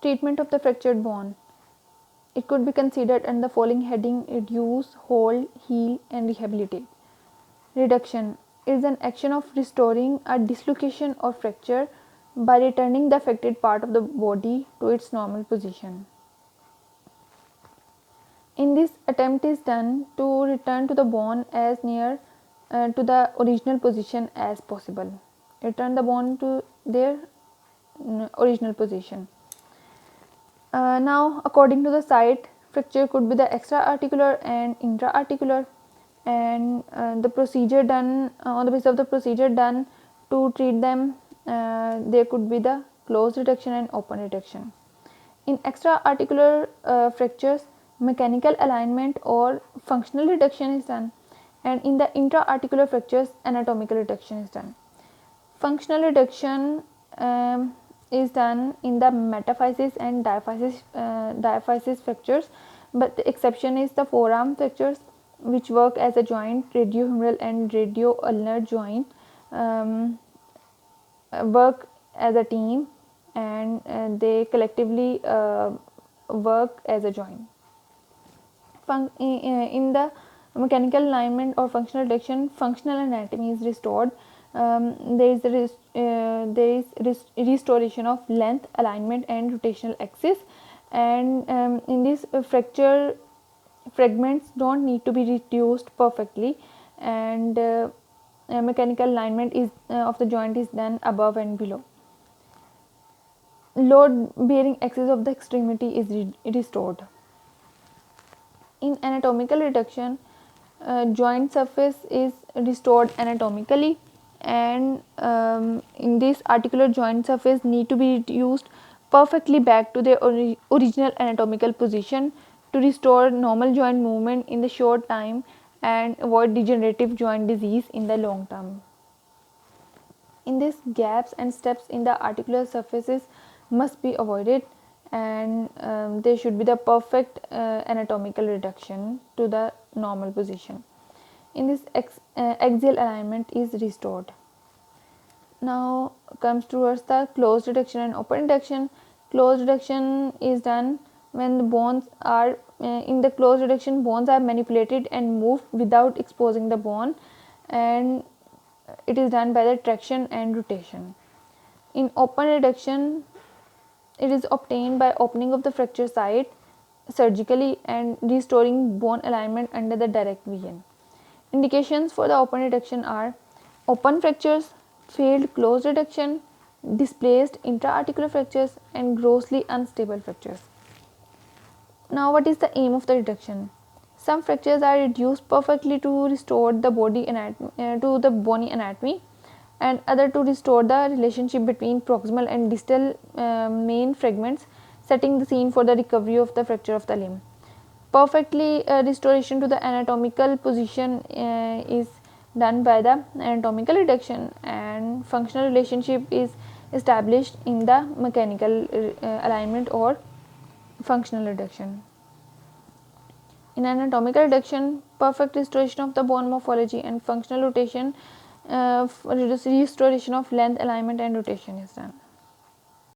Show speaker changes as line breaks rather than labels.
Treatment of the fractured bone. It could be considered under the following heading: reduce, hold, heal, and rehabilitate. Reduction is an action of restoring a dislocation or fracture by returning the affected part of the body to its normal position. In this, attempt is done to return to the bone as near to the original position as possible. Return the bone to their original position. Now, according to the site, fracture could be the extra-articular and intra-articular, and the procedure done on the basis of the procedure done to treat them, there could be the closed reduction and open reduction. In extra-articular fractures, mechanical alignment or functional reduction is done, and in the intra-articular fractures, anatomical reduction is done. Functional reduction is done in the metaphysis and diaphysis fractures, but the exception is the forearm fractures, which work as a joint. Radiohumeral and radioulnar joint work as a team, and they collectively work as a joint. In the mechanical alignment or functional reduction, functional anatomy is restored. There is restoration of length, alignment, and rotational axis, and in this fracture fragments don't need to be reduced perfectly, and mechanical alignment is of the joint is done above and below. Load bearing axis of the extremity is restored. In anatomical reduction, joint surface is restored anatomically, and in this articular joint surface need to be reduced perfectly back to their original anatomical position to restore normal joint movement in the short time and avoid degenerative joint disease in the long term. In this, gaps and steps in the articular surfaces must be avoided, and there should be the perfect anatomical reduction to the normal position. In this, axial alignment is restored. Now comes towards the closed reduction and open reduction. Closed reduction is done when the bones are in the closed reduction, bones are manipulated and moved without exposing the bone, and it is done by the traction and rotation. In open reduction, it is obtained by opening of the fracture site surgically and restoring bone alignment under the direct vision. Indications for the open reduction are open fractures, failed closed reduction, displaced intra-articular fractures, and grossly unstable fractures. Now, what is the aim of the reduction? Some fractures are reduced perfectly to restore the body anatomy, to the bony anatomy, and other to restore the relationship between proximal and distal main fragments, setting the scene for the recovery of the fracture of the limb. Perfectly restoration to the anatomical position is done by the anatomical reduction, and functional relationship is established in the mechanical alignment or functional reduction. In anatomical reduction, perfect restoration of the bone morphology and functional rotation, restoration of length, alignment, and rotation is done.